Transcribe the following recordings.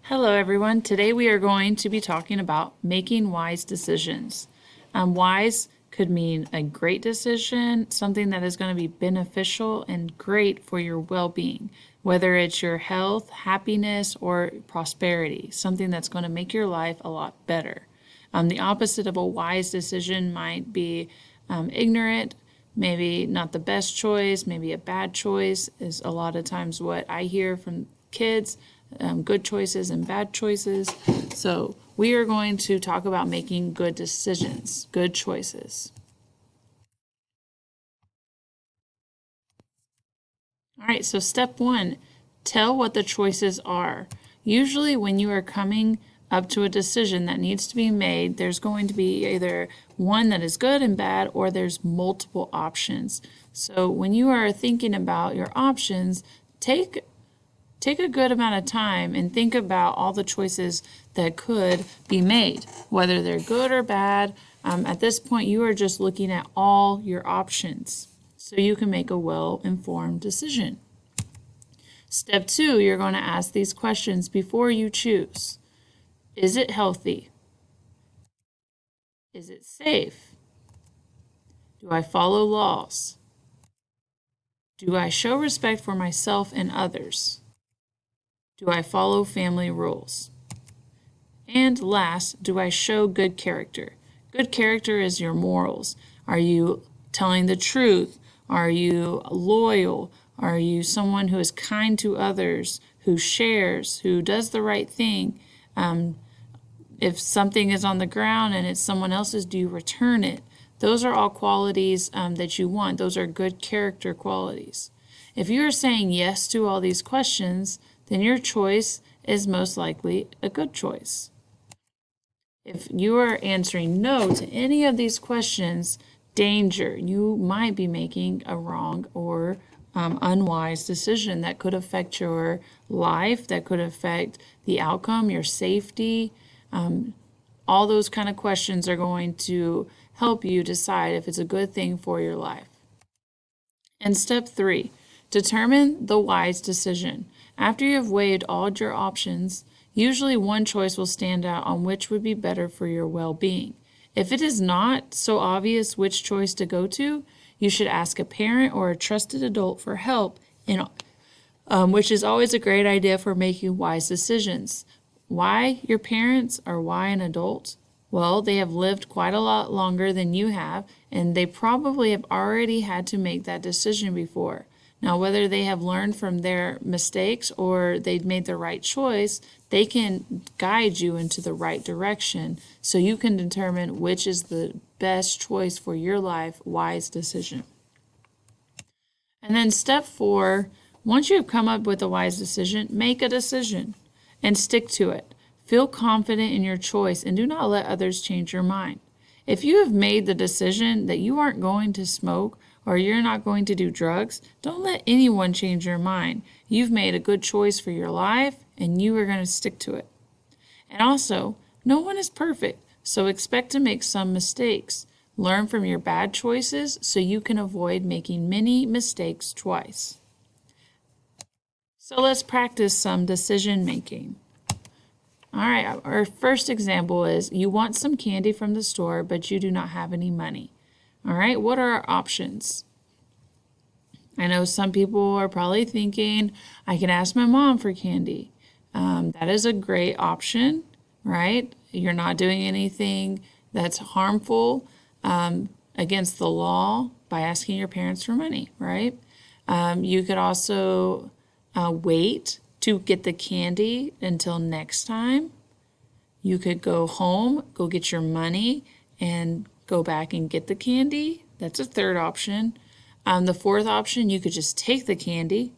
Hello, everyone. Today we are going to be talking about making wise decisions. Wise could mean a great decision, something that is going to be beneficial and great for your well-being, whether it's your health, happiness, or prosperity, something that's going to make your life a lot better. The opposite of a wise decision might be ignorant, maybe not the best choice, maybe a bad choice, is a lot of times what I hear from kids. Good choices and bad choices. So we are going to talk about making good decisions, good choices. All right, so step one, tell what the choices are. Usually when you are coming up to a decision that needs to be made, there's going to be either one that is good and bad, or there's multiple options. So when you are thinking about your options, take a good amount of time and think about all the choices that could be made, whether they're good or bad. At this point, you are just looking at all your options so you can make a well-informed decision. Step two, you're going to ask these questions before you choose. Is it healthy? Is it safe? Do I follow laws? Do I show respect for myself and others? Do I follow family rules? And last, do I show good character? Good character is your morals. Are you telling the truth? Are you loyal? Are you someone who is kind to others, who shares, who does the right thing? If something is on the ground and it's someone else's, do you return it? Those are all qualities that you want. Those are good character qualities. If you are saying yes to all these questions, then your choice is most likely a good choice. If you are answering no to any of these questions, danger, you might be making a wrong or unwise decision that could affect your life, that could affect the outcome, your safety. All those kind of questions are going to help you decide if it's a good thing for your life. And step three, determine the wise decision. After you have weighed all your options, usually one choice will stand out on which would be better for your well-being. If it is not so obvious which choice to go to, you should ask a parent or a trusted adult for help, which is always a great idea for making wise decisions. Why your parents or why an adult? Well, they have lived quite a lot longer than you have, and they probably have already had to make that decision before. Now, whether they have learned from their mistakes or they've made the right choice, they can guide you into the right direction so you can determine which is the best choice for your life, wise decision. And then step four, once you have come up with a wise decision, make a decision and stick to it. Feel confident in your choice and do not let others change your mind. If you have made the decision that you aren't going to smoke or you're not going to do drugs, don't let anyone change your mind. You've made a good choice for your life and you are going to stick to it. And also, no one is perfect, so expect to make some mistakes. Learn from your bad choices so you can avoid making many mistakes twice. So let's practice some decision making. All right, our first example is you want some candy from the store, but you do not have any money. All right, what are our options? I know some people are probably thinking, I can ask my mom for candy. That is a great option, right? You're not doing anything that's harmful against the law by asking your parents for money, right? You could also wait to get the candy until next time. You could go home, go get your money, and go back and get the candy. That's a third option. The fourth option, you could just take the candy.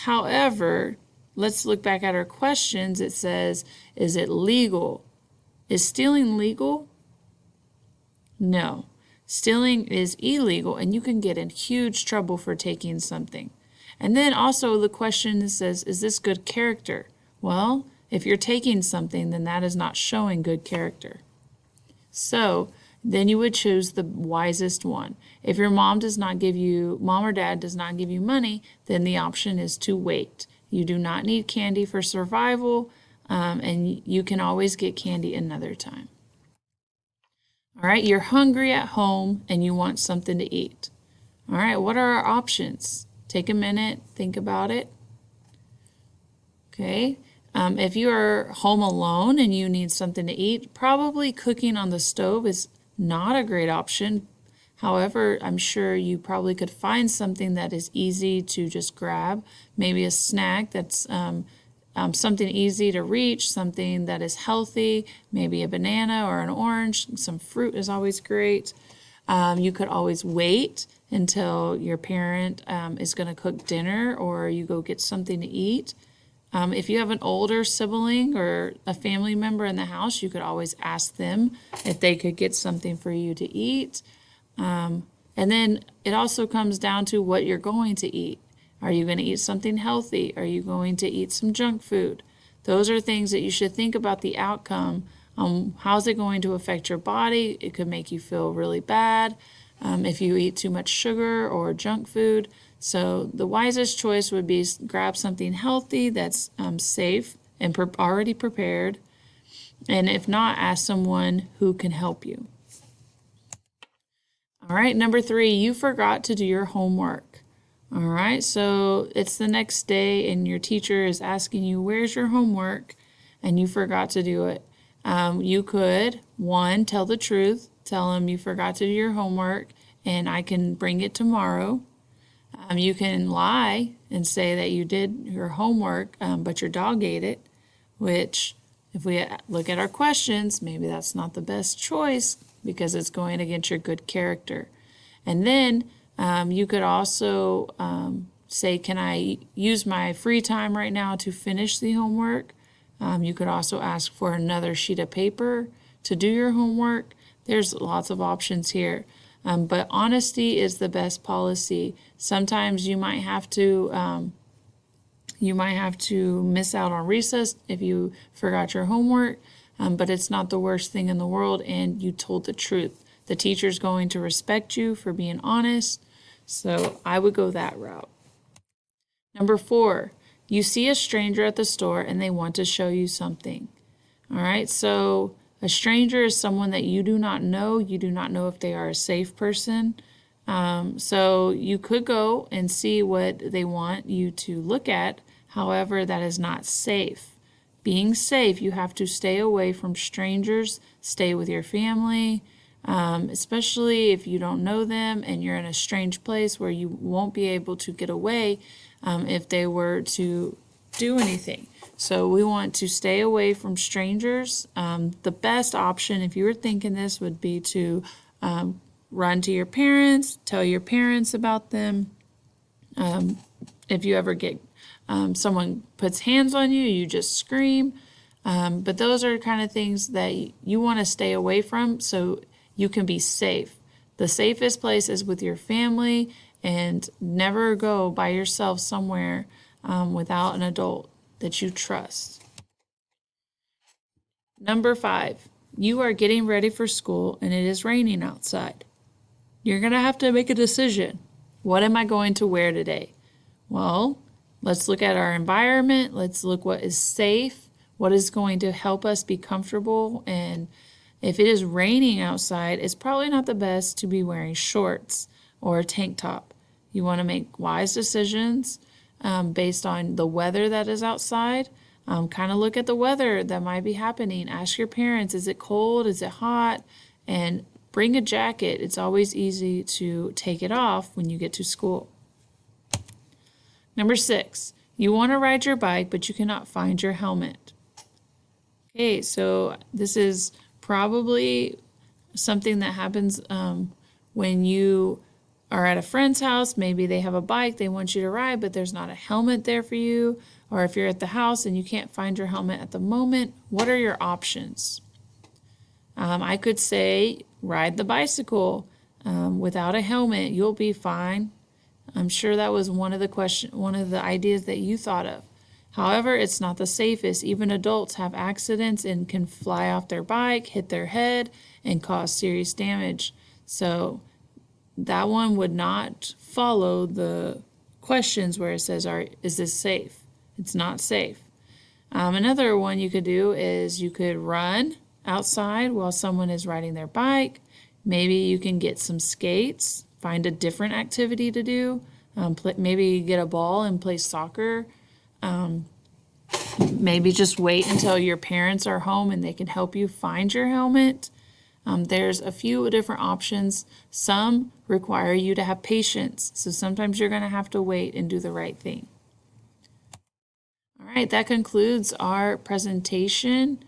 However, let's look back at our questions. It says, is it legal? Is stealing legal? No. Stealing is illegal, and you can get in huge trouble for taking something. And then also the question that says, is this good character? Well, if you're taking something, then that is not showing good character. So then you would choose the wisest one. If your mom or dad does not give you money, then the option is to wait. You do not need candy for survival. and you can always get candy another time. All right, you're hungry at home and you want something to eat. All right, what are our options? Take a minute, think about it. Okay, if you are home alone and you need something to eat, probably cooking on the stove is not a great option. However, I'm sure you probably could find something that is easy to just grab, maybe a snack that's something easy to reach, something that is healthy, maybe a banana or an orange. Some fruit is always great. You could always wait until your parent is going to cook dinner or you go get something to eat. If you have an older sibling or a family member in the house, you could always ask them if they could get something for you to eat. And then it also comes down to what you're going to eat. Are you going to eat something healthy? Are you going to eat some junk food? Those are things that you should think about the outcome. How's it going to affect your body? It could make you feel really bad if you eat too much sugar or junk food. So the wisest choice would be grab something healthy that's safe and already prepared. And if not, ask someone who can help you. All right, number 3, you forgot to do your homework. All right, so it's the next day and your teacher is asking you, where's your homework? And you forgot to do it. You could, 1, tell the truth, tell them you forgot to do your homework and I can bring it tomorrow. You can lie and say that you did your homework, but your dog ate it, which if we look at our questions, maybe that's not the best choice because it's going against your good character. And then you could also say, can I use my free time right now to finish the homework? You could also ask for another sheet of paper to do your homework. There's lots of options here. But honesty is the best policy. Sometimes you might have to miss out on recess if you forgot your homework, but it's not the worst thing in the world and you told the truth. The teacher's going to respect you for being honest, so I would go that route. Number 4, you see a stranger at the store and they want to show you something. All right, so a stranger is someone that you do not know. You do not know if they are a safe person. So you could go and see what they want you to look at. However, that is not safe. Being safe, you have to stay away from strangers, stay with your family, especially if you don't know them and you're in a strange place where you won't be able to get away if they were to do anything. So we want to stay away from strangers. The best option, if you were thinking this, would be to run to your parents, tell your parents about them. If you ever get someone puts hands on you, you just scream. But those are kind of things that you want to stay away from so you can be safe. The safest place is with your family, and never go by yourself somewhere without an adult that you trust. Number 5, you are getting ready for school and it is raining outside. You're going to have to make a decision. What am I going to wear today? Well, let's look at our environment. Let's look what is safe, what is going to help us be comfortable. And if it is raining outside, it's probably not the best to be wearing shorts or a tank top. You want to make wise decisions based on the weather that is outside. Kind of look at the weather that might be happening. Ask your parents, is it cold? Is it hot? And bring a jacket. It's always easy to take it off when you get to school. Number 6, you want to ride your bike, but you cannot find your helmet. Okay, so this is probably something that happens when you are at a friend's house. Maybe they have a bike they want you to ride, but there's not a helmet there for you. Or if you're at the house and you can't find your helmet at the moment, what are your options? I could say ride the bicycle without a helmet. You'll be fine. I'm sure that was one of the ideas that you thought of. However, it's not the safest. Even adults have accidents and can fly off their bike, hit their head, and cause serious damage. So that one would not follow the questions where it says, is this safe? It's not safe. Another one you could do is you could run outside while someone is riding their bike. Maybe you can get some skates, find a different activity to do. Maybe get a ball and play soccer. Maybe just wait until your parents are home and they can help you find your helmet. There's a few different options. Some require you to have patience, so sometimes you're going to have to wait and do the right thing. All right, that concludes our presentation.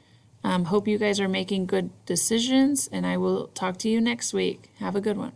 Hope you guys are making good decisions, and I will talk to you next week. Have a good one.